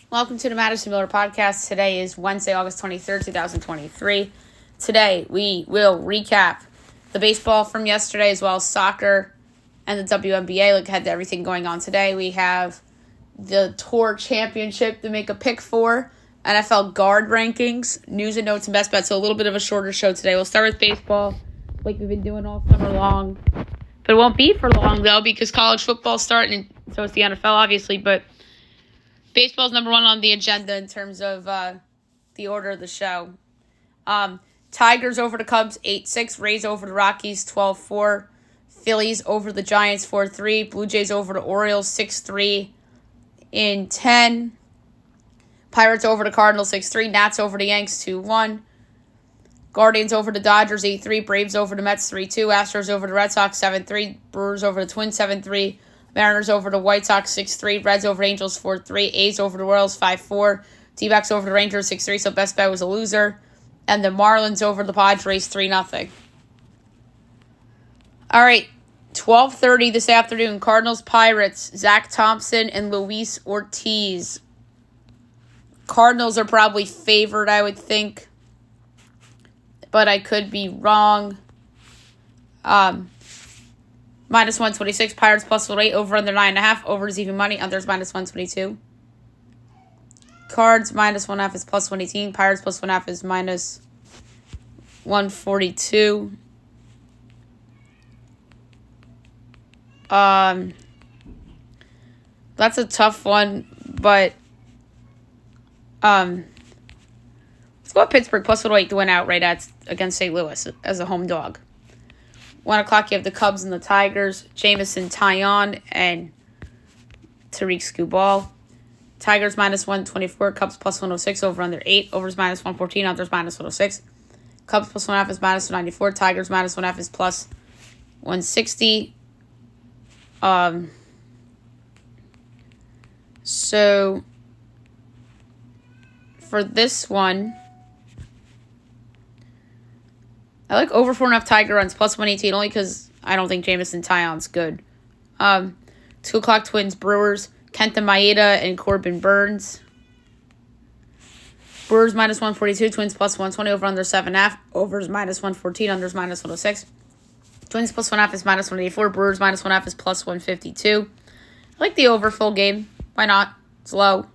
Welcome to the Madison Miller Podcast. Today is Wednesday, August 23rd, 2023. Today, we will recap the baseball from yesterday as well as soccer and the WNBA. Look ahead to everything going on today. We have the Tour Championship to make a pick for, NFL guard rankings, news and notes, and best bets. So a little bit of a shorter show today. We'll start with baseball like we've been doing all summer long. But it won't be for long, though, because college football's starting, and so it's the NFL, obviously, but baseball's number one on the agenda in terms of the order of the show. Tigers over the Cubs, 8-6. Rays over the Rockies, 12-4. Phillies over the Giants, 4-3. Blue Jays over the Orioles, 6-3 in 10. Pirates over the Cardinals, 6-3. Nats over the Yanks, 2-1. Guardians over the Dodgers, 8-3. Braves over the Mets, 3-2. Astros over the Red Sox, 7-3. Brewers over the Twins, 7-3. Mariners over the White Sox, 6-3. Reds over the Angels, 4-3. A's over the Royals, 5-4. D-backs over the Rangers, 6-3. So best bet was a loser. And the Marlins over the Padres, 3-0. All right, 12:30 this afternoon. Cardinals, Pirates, Zach Thompson and Luis Ortiz. Cardinals are probably favored, I would think. But I could be wrong. Minus 126, Pirates plus 108, over under 9.5, over is even money, unders minus 122. Cards minus 1.5 is plus 118, Pirates plus 1.5 is minus 142. That's a tough one, but let's go with Pittsburgh plus 108 to win outright against St. Louis as a home dog. 1 o'clock, you have the Cubs and the Tigers. Jamison Taillon and Tariq Skubal. Tigers minus 124. Cubs plus 106. Over under 8. Overs minus 114. Unders minus 106. Cubs plus 1.5 is minus 194. Tigers minus 1.5 is plus 160. So for this one, I like over 4.5 Tiger runs, plus 118, only because I don't think Jamison Taillon's good. 2 o'clock, Twins, Brewers, Kenta Maeda and Corbin Burns. Brewers minus 142, Twins plus 120, over under 7.5. Overs minus 114, unders minus 106. Twins plus 1.5 is minus 184. Brewers minus 1.5 is plus 152. I like the over full game. Why not? It's low.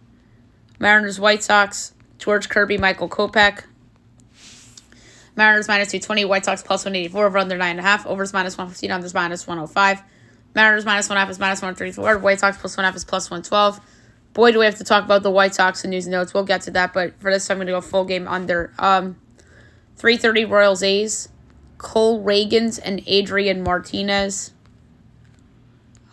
Mariners, White Sox, George Kirby, Michael Kopech. Mariners minus 220, White Sox plus 184, over under 9.5, overs minus 115, unders minus 105. Mariners minus 1.5 is minus 134, White Sox plus 1.5 is plus 112. Boy, do we have to talk about the White Sox and news and notes. We'll get to that, but for this, I'm going to go full game under. 3:30 Royals A's, Cole Ragans and Adrian Martinez.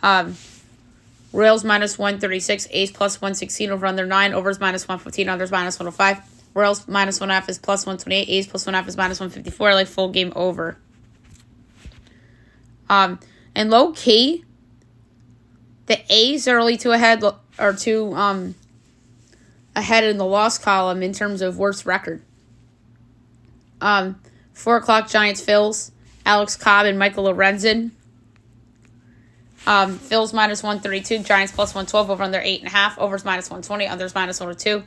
Royals minus 136, A's plus 116, over under 9, overs minus 115, unders minus 105. Royals minus 1.5 is plus 128. A's plus 1.5 is minus 154. I like full game over. And low key, the A's are only two ahead in the loss column in terms of worst record. 4 o'clock, Giants, Phils, Alex Cobb and Michael Lorenzen. Phils minus 132, Giants plus 112, over under 8.5, overs minus 120, unders minus 102.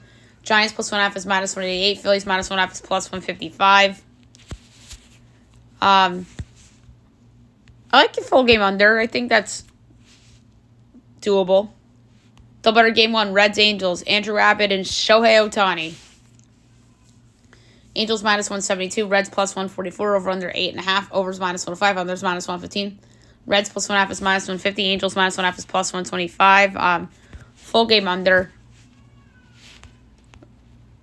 Giants plus 1.5 is minus 188. Phillies minus 1.5 is plus 155. I like the full game under. I think that's doable. Doubleheader game 1, Reds, Angels, Andrew Abbott and Shohei Ohtani. Angels minus 172, Reds plus 144, over under 8.5, overs minus 105, unders minus 115. Reds plus 1.5 is minus 150, Angels minus 1.5 is plus 125. Full game under.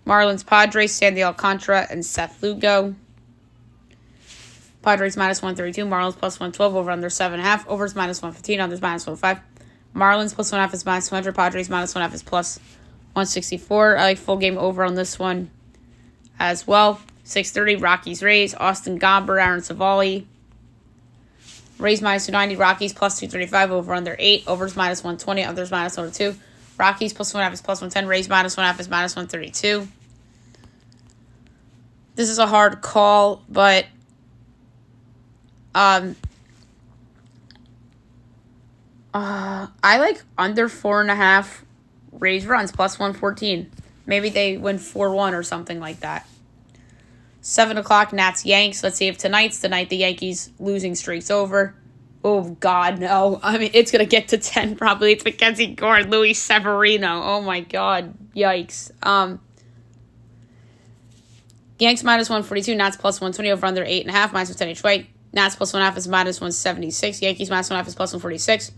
Marlins, Padres, Sandy Alcantara, and Seth Lugo. Padres minus 132, Marlins plus 112, over under 7.5, overs minus 115, unders minus 105. Marlins plus 1.5 is minus 200, Padres minus 1.5 is plus 164. I like full game over on this one as well. 6:30, Rockies, Rays, Austin Gomber, Aaron Savali. Rays minus 290, Rockies plus 235, over under 8, overs minus 120, unders minus 102. Rockies plus 1.5 is plus 110, Rays minus 1.5 is minus 132. This is a hard call, but I like under 4.5 Rays runs, plus 114. Maybe they win 4-1 or something like that. 7 o'clock, Nats Yanks. Let's see if tonight's the night the Yankees losing streak's over. Oh, God, no. I mean, it's going to get to 10 probably. It's Mackenzie Gore, Luis Severino. Oh, my God. Yikes. Yanks minus 142, Nats plus 120, over under 8.5, minus 10 each way. Nats plus 1.5 is minus 176. Yankees minus 1.5 is plus 146.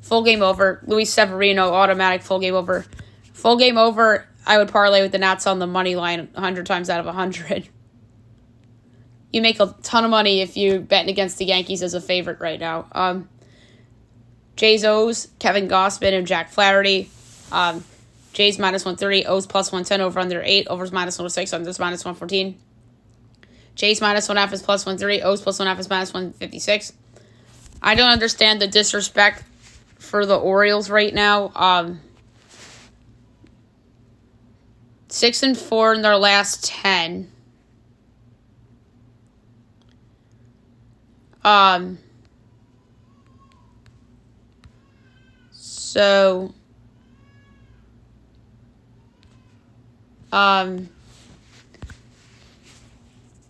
Full game over. Luis Severino, automatic full game over. Full game over, I would parlay with the Nats on the money line 100 times out of 100. You make a ton of money if you're betting against the Yankees as a favorite right now. Jays O's, Kevin Gausman and Jack Flaherty. Jays minus 130, O's plus 110, over under 8, overs minus 106, unders minus 114. Jays minus 1.5 is plus 130, O's plus 1.5 is minus 156. I don't understand the disrespect for the Orioles right now. 6-4 in their last 10.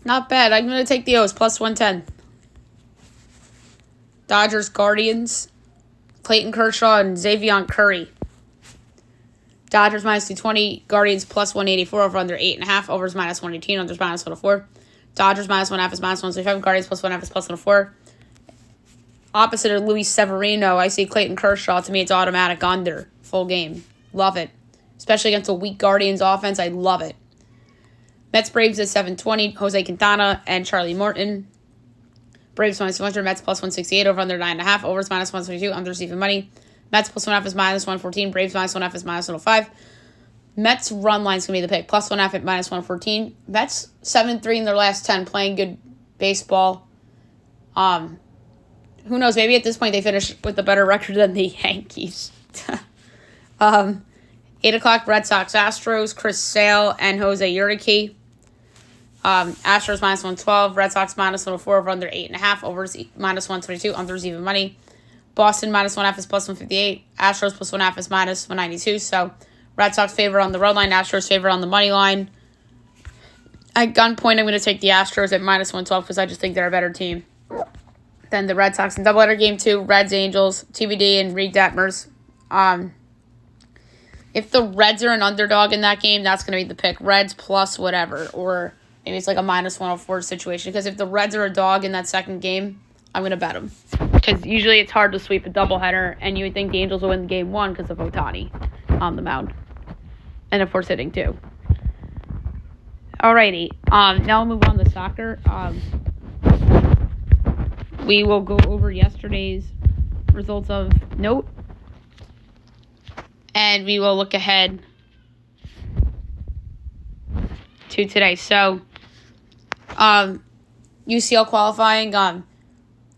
Not bad. I'm going to take the O's, plus 110. Dodgers, Guardians, Clayton Kershaw and Xavier Curry. Dodgers minus 220, Guardians plus 184, over under 8.5, overs minus 118, unders minus 104. Dodgers minus 1.5 is minus 125, Guardians plus 1.5 is plus 104. Opposite of Luis Severino, I see Clayton Kershaw. To me, it's automatic under. Full game. Love it. Especially against a weak Guardians offense, I love it. Mets Braves at 720, Jose Quintana and Charlie Morton. Braves minus 200, Mets plus 168, over under 9.5, overs minus 122, unders even money. Mets plus 1.5 is minus 114, Braves minus 1.5 is minus 105. Mets run line's going to be the pick, plus 1.5 at minus 114. Mets 7-3 in their last 10, playing good baseball. Who knows, maybe at this point they finish with a better record than the Yankees. 8 o'clock, Red Sox Astros, Chris Sale and Jose Urquidy. Astros minus 112, Red Sox minus 104, over under 8.5, overs minus 122, unders even money. Boston minus 1.5 is plus 158, Astros plus 1.5 is minus 192, so Red Sox favor on the road line, Astros favor on the money line. At gunpoint, I'm going to take the Astros at minus 112 because I just think they're a better team than the Red Sox. In doubleheader game 2, Reds, Angels, TBD, and Reed Detmers. If the Reds are an underdog in that game, that's going to be the pick. Reds plus whatever, or maybe it's like a minus 104 situation. Because if the Reds are a dog in that second game, I'm going to bet them. Because usually it's hard to sweep a doubleheader, and you would think the Angels will win game 1 because of Ohtani on the mound. And of course hitting too. Alrighty. Now we'll move on to soccer. We will go over yesterday's results of note. And we will look ahead to today. So, UCL qualifying,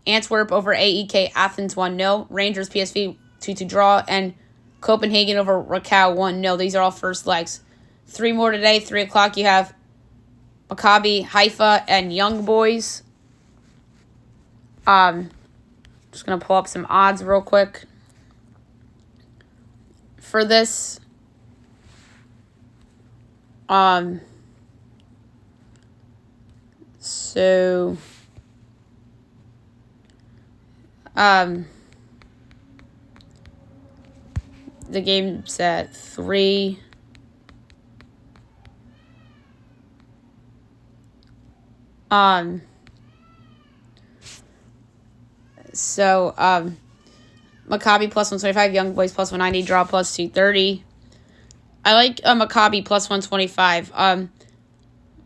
Antwerp over AEK Athens 1-0. Rangers PSV 2-2 draw. And Copenhagen over Rakow 1-0. These are all first legs. 3 more today. 3 o'clock you have Maccabi Haifa and Young Boys. Just going to pull up some odds real quick for this. So the game's at 3. Maccabi plus 125, Young Boys plus 190, draw plus 230. I like Maccabi plus 125.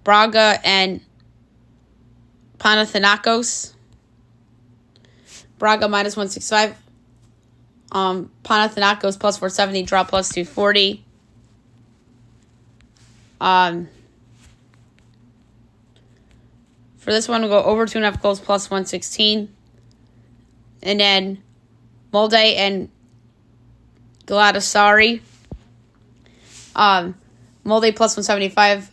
Braga and Panathinaikos. Braga minus 165. Panathinaikos plus 470, draw plus 240. For this one, we'll go over 2.5 goals plus 116. And then Molde and Galatasaray. Molde plus 175.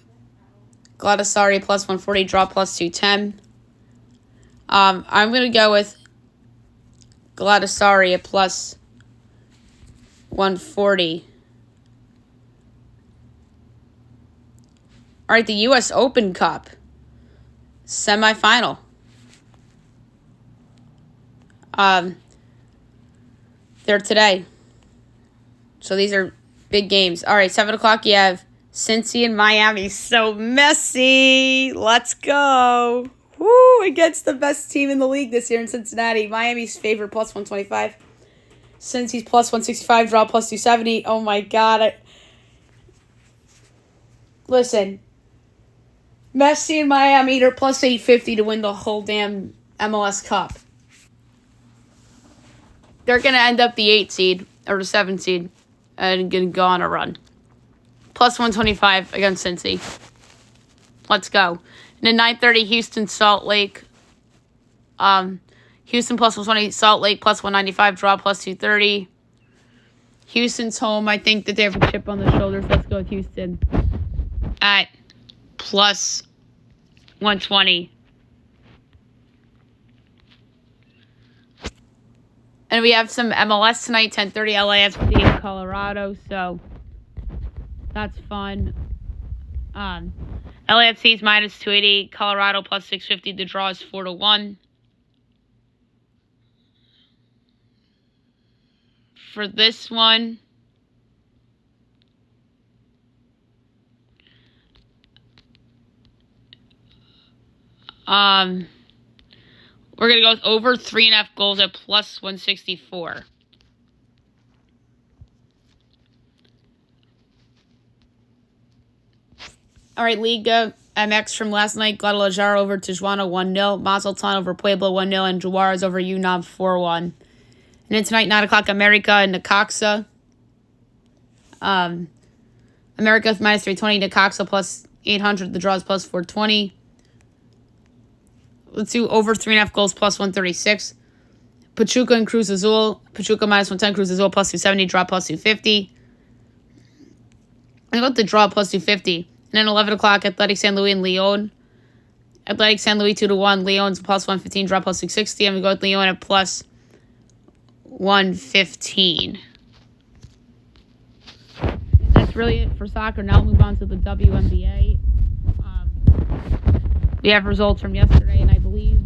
Galatasaray plus 140. Draw plus 210. I'm going to go with Galatasaray at plus 140. All right, the U.S. Open Cup semifinal. They're today. So these are big games. All right, 7 o'clock, you have Cincy and Miami. So messy. Let's go. Woo, against the best team in the league this year in Cincinnati. Miami's favorite plus 125. Cincy's plus 165, draw plus 270. Oh, my God. Listen, Messi and Miami are plus 850 to win the whole damn MLS Cup. They're going to end up the 8 seed or the 7 seed and going to go on a run. Plus 125 against Cincy. Let's go. And then 9:30, Houston, Salt Lake. Houston plus 120, Salt Lake plus 195, draw plus 230. Houston's home. I think that they have a chip on their shoulders. Let's go with Houston at plus 120. And we have some MLS tonight, 10:30, LAFC in Colorado. So that's fun. LAFC is minus 280, Colorado plus 650. The draw is 4-1. For this one, we're going to go with over 3.5 goals at plus 164. All right, Liga MX from last night. Guadalajara over Tijuana 1-0. Mazatlan over Puebla 1-0. And Juarez over UNAM 4-1. And then tonight, 9 o'clock, America and Necaxa. America minus 320, Necaxa plus 800. The draw is plus 420. Let's do over 3.5 goals plus 136. Pachuca and Cruz Azul. Pachuca minus 110, Cruz Azul plus 270, draw plus 250. I got the draw plus 250. And then 11 o'clock, Athletic San Luis and Leon. Athletic San Luis 2-1. Leon's plus 115, draw plus 660. I'm going to go with Leon at plus 115. That's really it for soccer. Now we'll move on to the WNBA. We have results from yesterday, and I believe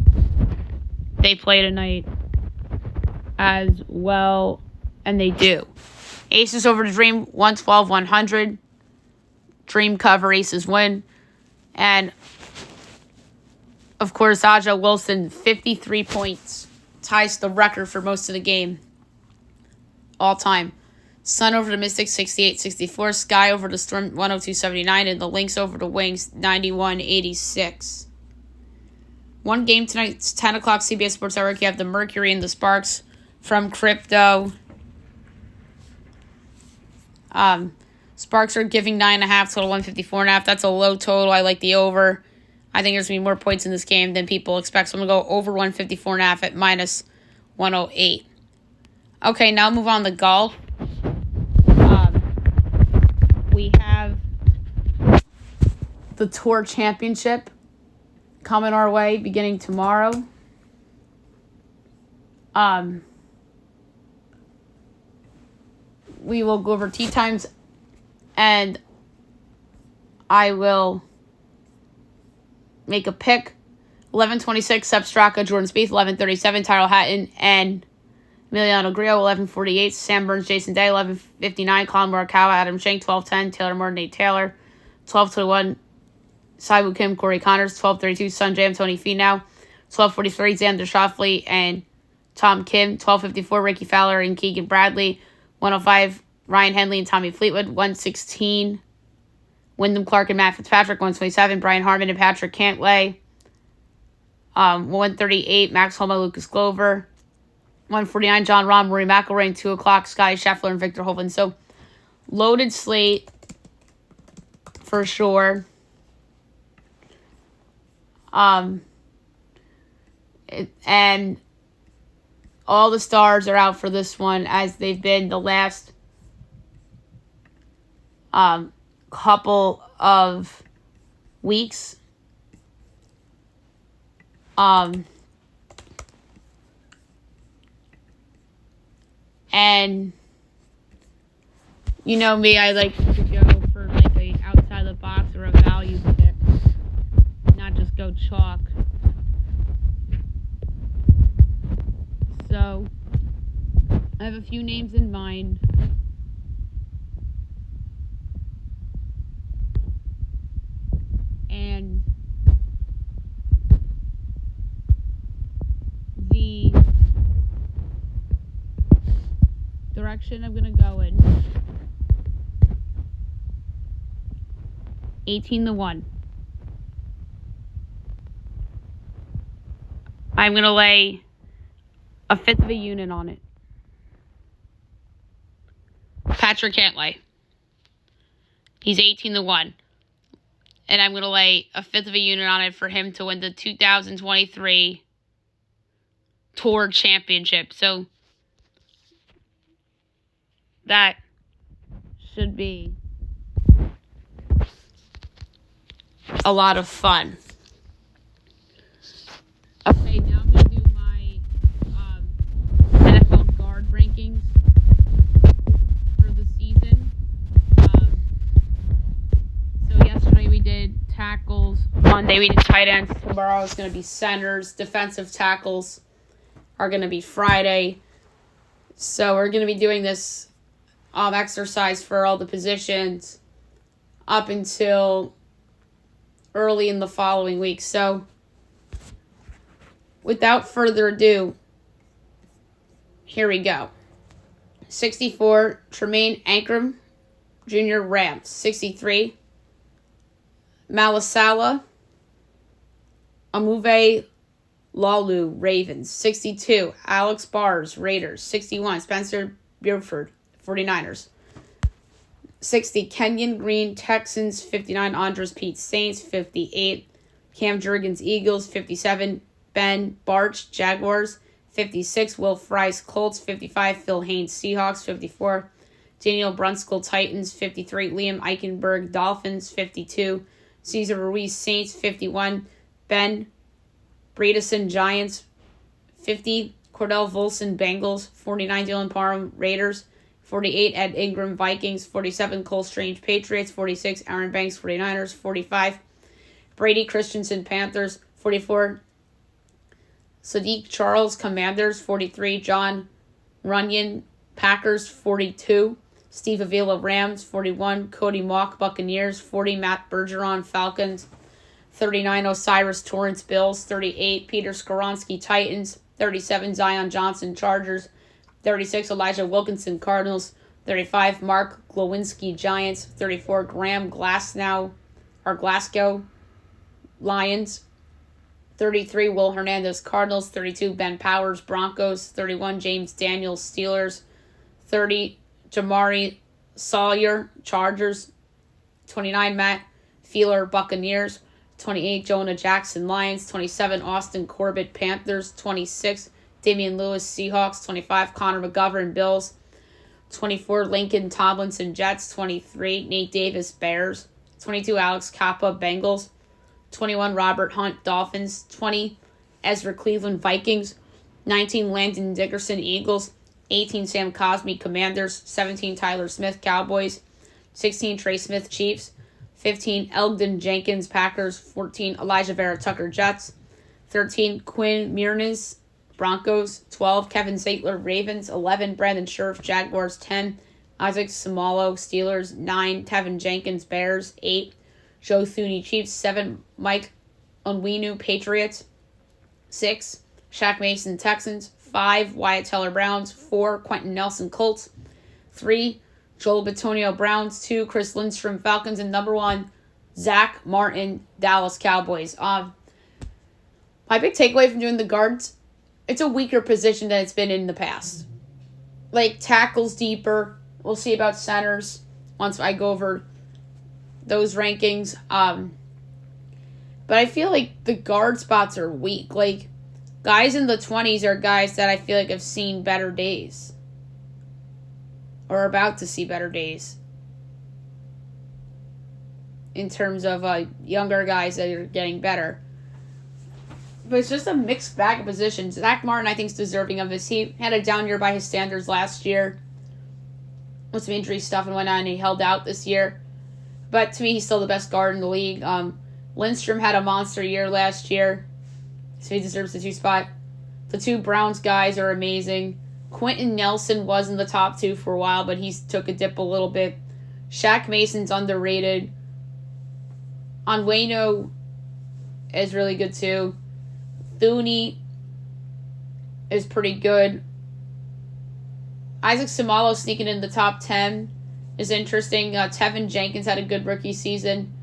they play tonight as well, and they do. Aces over the Dream, 112-100. Dream cover, Aces win. And, of course, Aja Wilson, 53 points. Ties the record for most of the game. All time. Sun over the Mystics, 68-64. Sky over the Storm, 102-79. And the Lynx over the Wings, 91-86. One game tonight, it's 10 o'clock, CBS Sports Network. You have the Mercury and the Sparks from Crypto. Sparks are giving 9.5, total 154.5. That's a low total. I like the over. I think there's going to be more points in this game than people expect. So I'm going to go over 154.5 at minus 108. Okay, now move on to golf. We have the Tour Championship coming our way beginning tomorrow. We will go over tee times, and I will make a pick. 11:26, Sepp Straka, Jordan Spieth. 11:37, Tyrrell Hatton and Emiliano Grillo. 11:48, Sam Burns, Jason Day. 11:59, Colin Morikawa, Adam Schenk. 12:10, Taylor Moore, Nate Taylor. 12:21, Siwoo Kim, Corey Connors. 12:32, Sungjae, Tony Finau. 12:43, Xander Schauffele and Tom Kim. 12:54, Ricky Fowler and Keegan Bradley. 105, Ryan Henley and Tommy Fleetwood. 116, Wyndham Clark and Matt Fitzpatrick. 127, Brian Harman and Patrick Cantlay. 138, Max Homa, Lucas Glover. 149, John Rahm, Rory McIlroy. And 2 o'clock, Scotty Scheffler and Victor Hovland. So, loaded slate for sure. And all the stars are out for this one, as they've been the last couple of weeks. And you know me, I like to go for like a outside the box or a value go chalk. So, I have a few names in mind. And the direction I'm going to go in, 18-1. I'm going to lay a fifth of a unit on it. Patrick Cantlay. He's 18-1. And I'm going to lay a fifth of a unit on it for him to win the 2023 Tour Championship. So that should be a lot of fun. Okay, now I'm going to do my NFL guard rankings for the season. So yesterday we did tackles. Monday we did tight ends. Tomorrow is going to be centers. Defensive tackles are going to be Friday. So we're going to be doing this exercise for all the positions up until early in the following week. So without further ado, here we go. 64, Tremaine Ankrum, Jr., Rams. 63, Malasala Amuve Lalu, Ravens. 62, Alex Bars, Raiders. 61, Spencer Buford, 49ers. 60, Kenyon Green, Texans. 59, Andres Pete, Saints. 58, Cam Jurgens, Eagles. 57, Ben Barch, Jaguars. 56, Will Fries, Colts. 55, Phil Haynes, Seahawks. 54, Daniel Brunskill, Titans. 53, Liam Eichenberg, Dolphins. 52, Cesar Ruiz, Saints. 51, Ben Bredesen, Giants. 50, Cordell Volson, Bengals. 49, Dylan Parham, Raiders. 48, Ed Ingram, Vikings. 47, Cole Strange, Patriots. 46, Aaron Banks, 49ers. 45, Brady Christensen, Panthers. 44, Sadiq Charles, Commanders. 43, John Runyon, Packers. 42, Steve Avila, Rams. 41, Cody Mock, Buccaneers. 40, Matt Bergeron, Falcons. 39, Osiris Torrance, Bills. 38, Peter Skoronski, Titans. 37, Zion Johnson, Chargers. 36, Elijah Wilkinson, Cardinals. 35, Mark Glowinski, Giants. 34, Graham Glasgow, Lions. 33, Will Hernandez, Cardinals. 32, Ben Powers, Broncos. 31, James Daniels, Steelers. 30, Jamari Sawyer, Chargers. 29, Matt Feeler, Buccaneers. 28, Jonah Jackson, Lions. 27, Austin Corbett, Panthers. 26, Damian Lewis, Seahawks. 25, Connor McGovern, Bills. 24, Lincoln Tomlinson, Jets. 23, Nate Davis, Bears. 22, Alex Kappa, Bengals. 21, Robert Hunt, Dolphins. 20, Ezra Cleveland, Vikings. 19, Landon Dickerson, Eagles. 18, Sam Cosmi, Commanders. 17, Tyler Smith, Cowboys. 16, Trey Smith, Chiefs. 15, Elgden Jenkins, Packers. 14, Elijah Vera Tucker, Jets. 13, Quinn Miernes, Broncos. 12, Kevin Saitler, Ravens. 11, Brandon Scherf, Jaguars. 10, Isaac Samalo, Steelers. 9, Tevin Jenkins, Bears. 8, Joe Thuney, Chiefs. 7, Mike Onwenu, Patriots. 6, Shaq Mason, Texans. 5, Wyatt Teller, Browns. 4, Quentin Nelson, Colts. 3, Joel Bitonio, Browns. 2, Chris Lindstrom, Falcons. And number 1, Zach Martin, Dallas Cowboys. My big takeaway from doing the guards, it's a weaker position than it's been in the past. Like, tackles deeper. We'll see about centers once I go over those rankings. But I feel like the guard spots are weak. Like, guys in the 20s are guys that I feel like have seen better days. Or are about to see better days. In terms of younger guys that are getting better. But it's just a mixed bag of positions. Zach Martin, I think, is deserving of this. He had a down year by his standards last year. With some injury stuff and whatnot, and he held out this year. But to me, he's still the best guard in the league. Lindstrom had a monster year last year, so he deserves the 2 spot. The 2 Browns guys are amazing. Quentin Nelson was in the top 2 for a while, but he took a dip a little bit. Shaq Mason's underrated. Onwenu is really good too. Thuney is pretty good. Isaac Samalo sneaking in the top 10 is interesting. Tevin Jenkins had a good rookie season.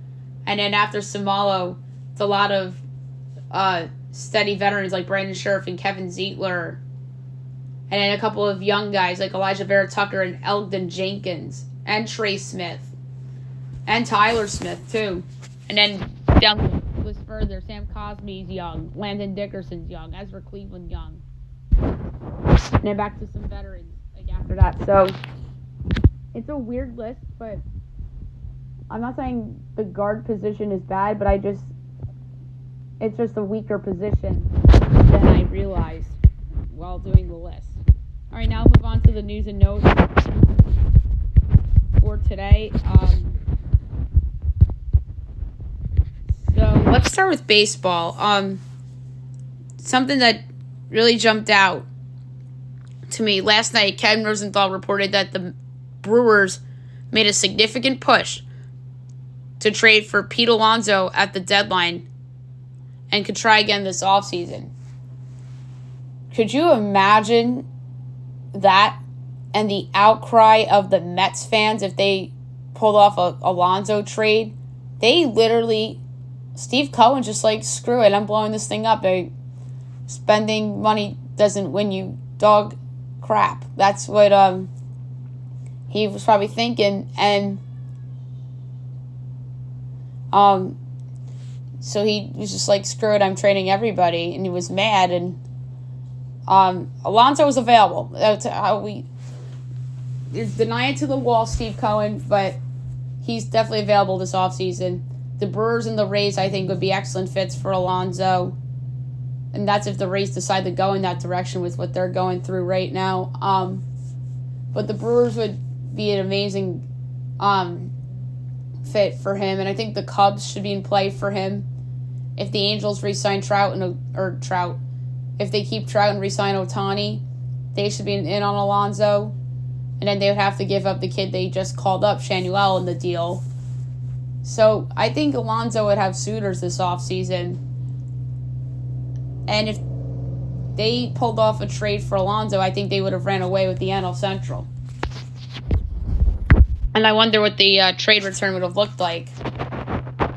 And then after Samalo, it's a lot of steady veterans like Brandon Scherf and Kevin Zietler. And then a couple of young guys like Elijah Vera Tucker and Elgden Jenkins. And Trey Smith. And Tyler Smith, too. And then down the list further, Sam Cosme's young. Landon Dickerson's young. Ezra Cleveland young. And then back to some veterans after that. So, it's a weird list, but I'm not saying the guard position is bad, but it's just a weaker position than I realized while doing the list. All right, now we'll move on to the news and notes for today. So let's start with baseball. Something that really jumped out to me last night, Ken Rosenthal reported that the Brewers made a significant push to trade for Pete Alonso at the deadline and could try again this offseason. Could you imagine that and the outcry of the Mets fans if they pulled off a Alonso trade? They literally, Steve Cohen just like, screw it, I'm blowing this thing up. Spending money doesn't win you dog crap. That's what he was probably thinking. And so he was just like, screw it, I'm trading everybody. And he was mad. And Alonso was available. That's how deny it to the wall, Steve Cohen, but he's definitely available this offseason. The Brewers and the Rays, I think, would be excellent fits for Alonso. And that's if the Rays decide to go in that direction with what they're going through right now. But the Brewers would be an amazing fit for him. And I think the Cubs should be in play for him. If the Angels re-sign if they keep Trout and re-sign Ohtani, they should be in on Alonso. And then they would have to give up the kid they just called up, Shanuel, in the deal. So I think Alonso would have suitors this offseason. And if they pulled off a trade for Alonso, I think they would have ran away with the NL Central. And I wonder what the trade return would have looked like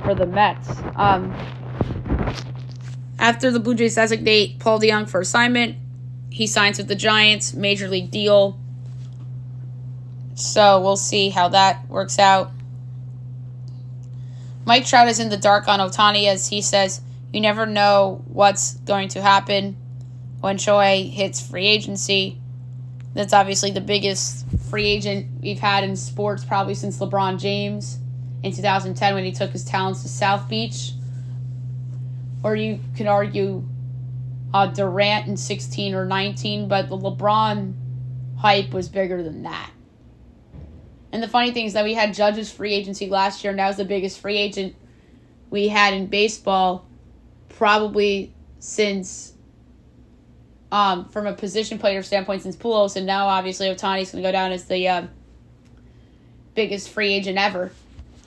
for the Mets. After the Blue Jays designate Paul DeJong for assignment, he signs with the Giants, major league deal. So we'll see how that works out. Mike Trout is in the dark on Ohtani, as he says, you never know what's going to happen when Shohei hits free agency. That's obviously the biggest free agent we've had in sports probably since LeBron James in 2010 when he took his talents to South Beach. Or you can argue Durant in 16 or 19, but the LeBron hype was bigger than that. And the funny thing is that we had Judge's free agency last year, and that was the biggest free agent we had in baseball probably since, from a position player standpoint, since Pujols, and now obviously Ohtani's going to go down as the biggest free agent ever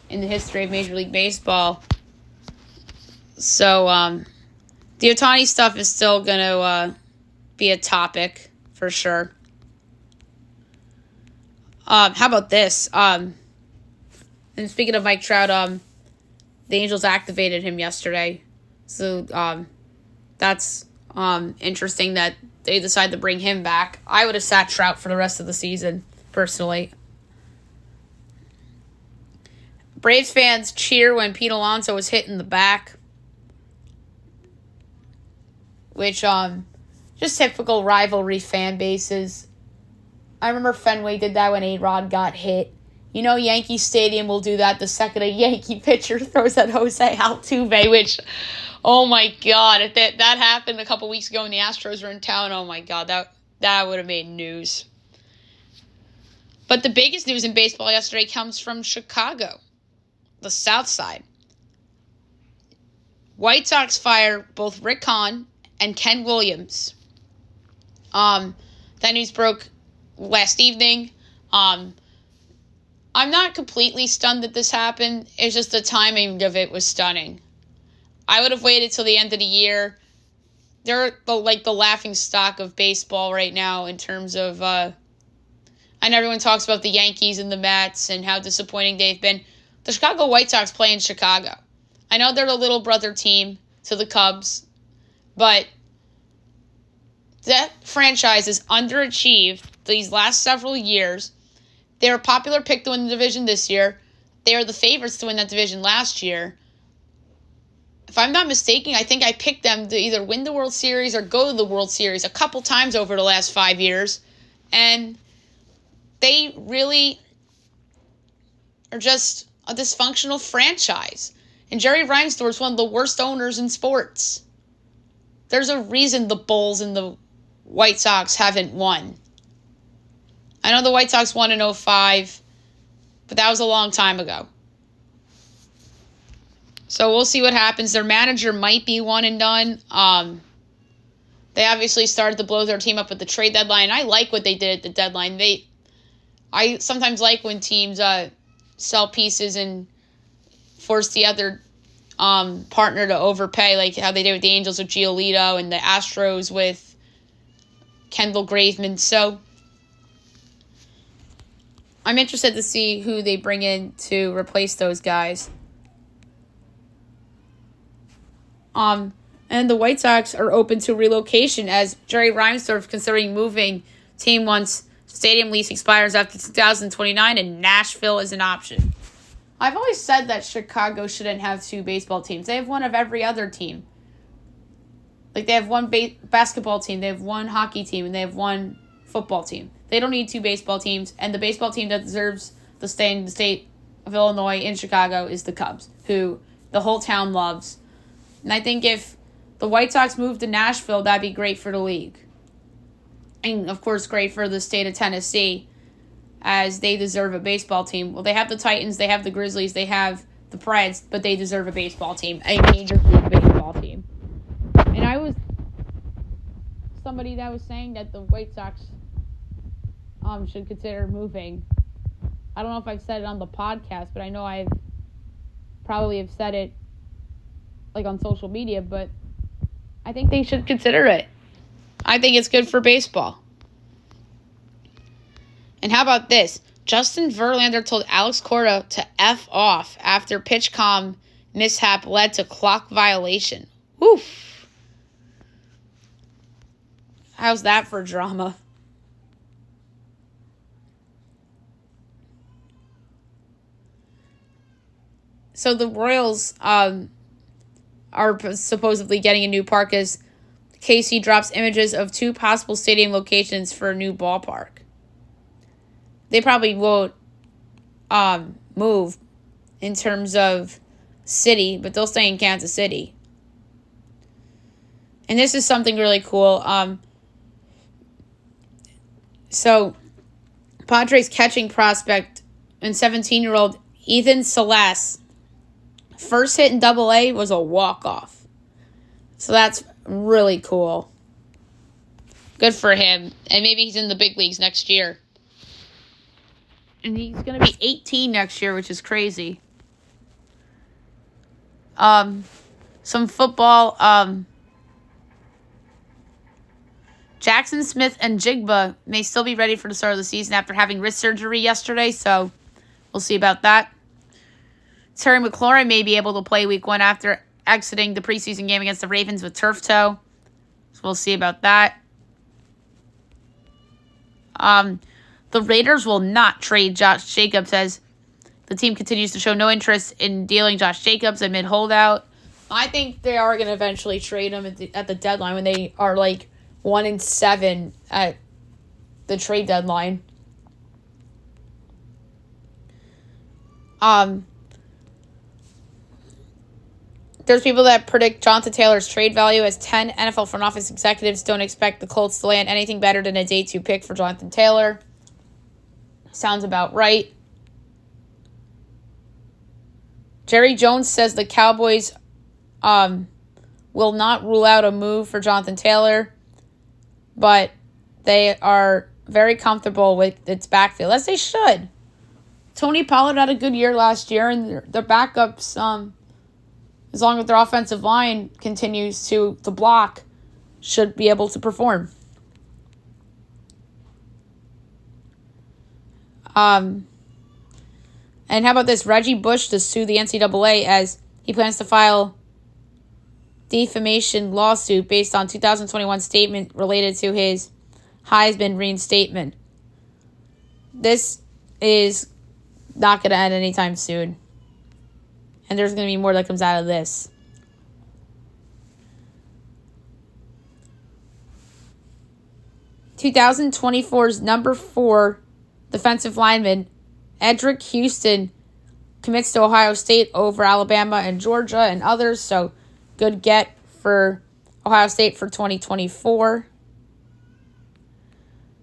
in the history of Major League Baseball. So the Ohtani stuff is still going to be a topic for sure. How about this? And speaking of Mike Trout, the Angels activated him yesterday. So that's interesting that they decided to bring him back. I would have sat Trout for the rest of the season, personally. Braves fans cheer when Pete Alonso was hit in the back. Which, just typical rivalry fan bases. I remember Fenway did that when A-Rod got hit. You know, Yankee Stadium will do that the second a Yankee pitcher throws at Jose Altuve, which, oh my God, if that happened a couple weeks ago when the Astros were in town, oh my God, that would have made news. But the biggest news in baseball yesterday comes from Chicago, the South Side. White Sox fire both Rick Hahn and Ken Williams. That news broke last evening. I'm not completely stunned that this happened. It's just the timing of it was stunning. I would have waited till the end of the year. They're the laughing stock of baseball right now in terms of, and everyone talks about the Yankees and the Mets and how disappointing they've been. The Chicago White Sox play in Chicago. I know they're the little brother team to the Cubs, but that franchise has underachieved these last several years. They're a popular pick to win the division this year. They are the favorites to win that division last year. If I'm not mistaken, I think I picked them to either win the World Series or go to the World Series a couple times over the last 5 years. And they really are just a dysfunctional franchise. And Jerry Reinsdorf is one of the worst owners in sports. There's a reason the Bulls and the White Sox haven't won. I know the White Sox won in 2005, but that was a long time ago. So we'll see what happens. Their manager might be one and done. They obviously started to blow their team up at the trade deadline. I like what they did at the deadline. I sometimes like when teams sell pieces and force the other partner to overpay, like how they did with the Angels with Giolito and the Astros with Kendall Graveman. So I'm interested to see who they bring in to replace those guys. And the White Sox are open to relocation as Jerry Reinsdorf considering moving team once stadium lease expires after 2029 and Nashville is an option. I've always said that Chicago shouldn't have two baseball teams. They have one of every other team. Like they have one basketball team, they have one hockey team, and they have one football team. They don't need two baseball teams, and the baseball team that deserves to stay in the state of Illinois in Chicago is the Cubs, who the whole town loves. And I think if the White Sox moved to Nashville, that'd be great for the league. And, of course, great for the state of Tennessee, as they deserve a baseball team. Well, they have the Titans, they have the Grizzlies, they have the Preds, but they deserve a baseball team, a major league baseball team. And I was somebody that was saying that the White Sox should consider moving. I don't know if I've said it on the podcast, but I know I've probably have said it like on social media, but I think they should consider it. I think it's good for baseball. And how about this? Justin Verlander told Alex Cora to F off after PitchCom mishap led to clock violation. Oof. How's that for drama? So the Royals are supposedly getting a new park as Casey drops images of 2 possible stadium locations for a new ballpark. They probably won't move in terms of city, but they'll stay in Kansas City. And this is something really cool. So, Padres catching prospect and 17-year-old Ethan Salas first hit in Double-A was a walk-off. So that's really cool. Good for him. And maybe he's in the big leagues next year. And he's going to be 18 next year, which is crazy. Some football. Jackson Smith and Jigba may still be ready for the start of the season after having wrist surgery yesterday, so we'll see about that. Terry McLaurin may be able to play week 1 after exiting the preseason game against the Ravens with turf toe. So we'll see about that. The Raiders will not trade Josh Jacobs as the team continues to show no interest in dealing Josh Jacobs amid holdout. I think they are going to eventually trade him at the deadline when they are like 1-7 at the trade deadline. There's people that predict Jonathan Taylor's trade value as 10 NFL front office executives don't expect the Colts to land anything better than a day 2 pick for Jonathan Taylor. Sounds about right. Jerry Jones says the Cowboys will not rule out a move for Jonathan Taylor, but they are very comfortable with its backfield, as they should. Tony Pollard had a good year last year, and their backups, as long as their offensive line continues to block, should be able to perform. And how about this? Reggie Bush to sue the NCAA as he plans to file defamation lawsuit based on 2021 statement related to his Heisman reinstatement. This is not going to end anytime soon. And there's going to be more that comes out of this. (2024's number 4 defensive lineman, Edric Houston, commits to Ohio State over Alabama and Georgia and others. So, good get for Ohio State for 2024.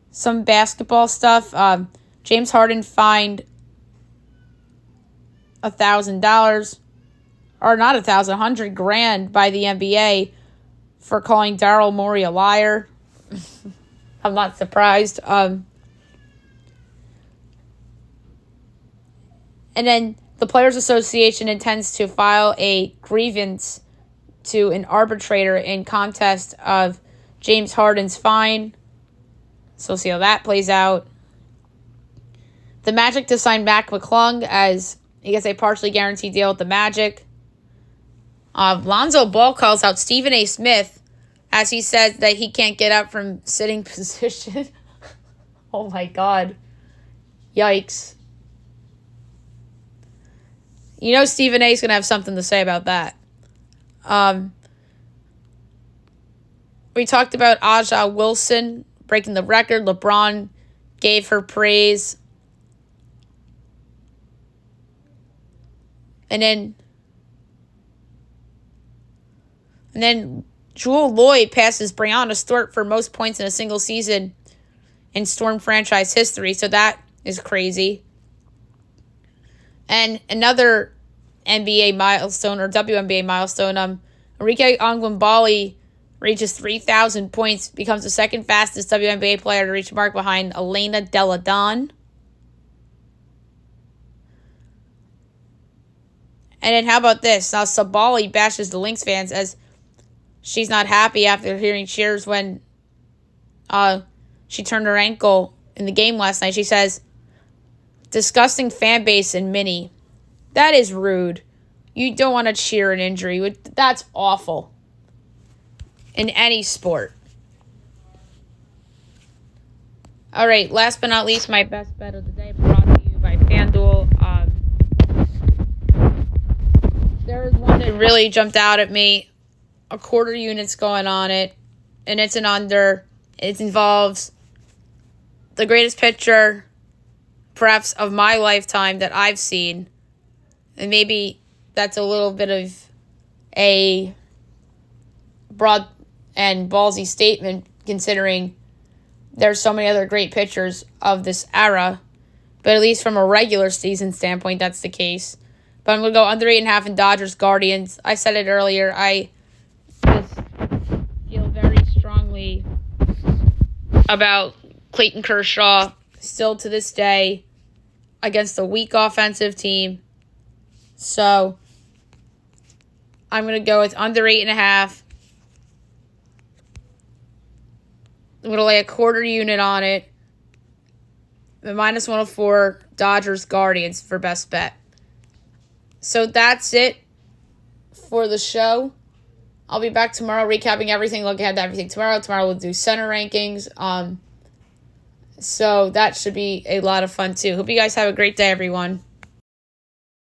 Some basketball stuff. James Harden fined $1,000, or not $1,000, $100,000 by the NBA for calling Daryl Morey a liar. I'm not surprised. And then the Players Association intends to file a grievance to an arbitrator in contest of James Harden's fine. So we'll see how that plays out. The Magic to sign Mac McClung as he gets a partially guaranteed deal with the Magic. Lonzo Ball calls out Stephen A. Smith as he says that he can't get up from sitting position. Oh my God. Yikes. You know Stephen A. is going to have something to say about that. We talked about Aja Wilson breaking the record. LeBron gave her praise. And then Jewel Lloyd passes Breanna Stewart for most points in a single season in Storm franchise history. So that is crazy. And another NBA milestone, or WNBA milestone, Enrique Ongumbali reaches 3,000 points, becomes the second fastest WNBA player to reach the mark behind Elena Delle Donne. And then how about this? Now Sabali bashes the Lynx fans as she's not happy after hearing cheers when she turned her ankle in the game last night. She says, disgusting fan base in Mini. That is rude. You don't want to cheer an injury. That's awful. In any sport. All right, last but not least, my best bet of the day brought to you by FanDuel. There was one that really jumped out at me. A quarter unit's going on it, and it's an under. It involves the greatest pitcher, perhaps, of my lifetime that I've seen. And maybe that's a little bit of a broad and ballsy statement, considering there's so many other great pitchers of this era. But at least from a regular season standpoint, that's the case. But I'm going to go under 8.5 in Dodgers Guardians. I said it earlier. I just feel very strongly about Clayton Kershaw still to this day against a weak offensive team. So I'm going to go with under 8.5. I'm going to lay a quarter unit on it. The minus 104 Dodgers Guardians for best bet. So that's it for the show. I'll be back tomorrow recapping everything, looking ahead to everything tomorrow. Tomorrow we'll do center rankings. So that should be a lot of fun too. Hope you guys have a great day, everyone.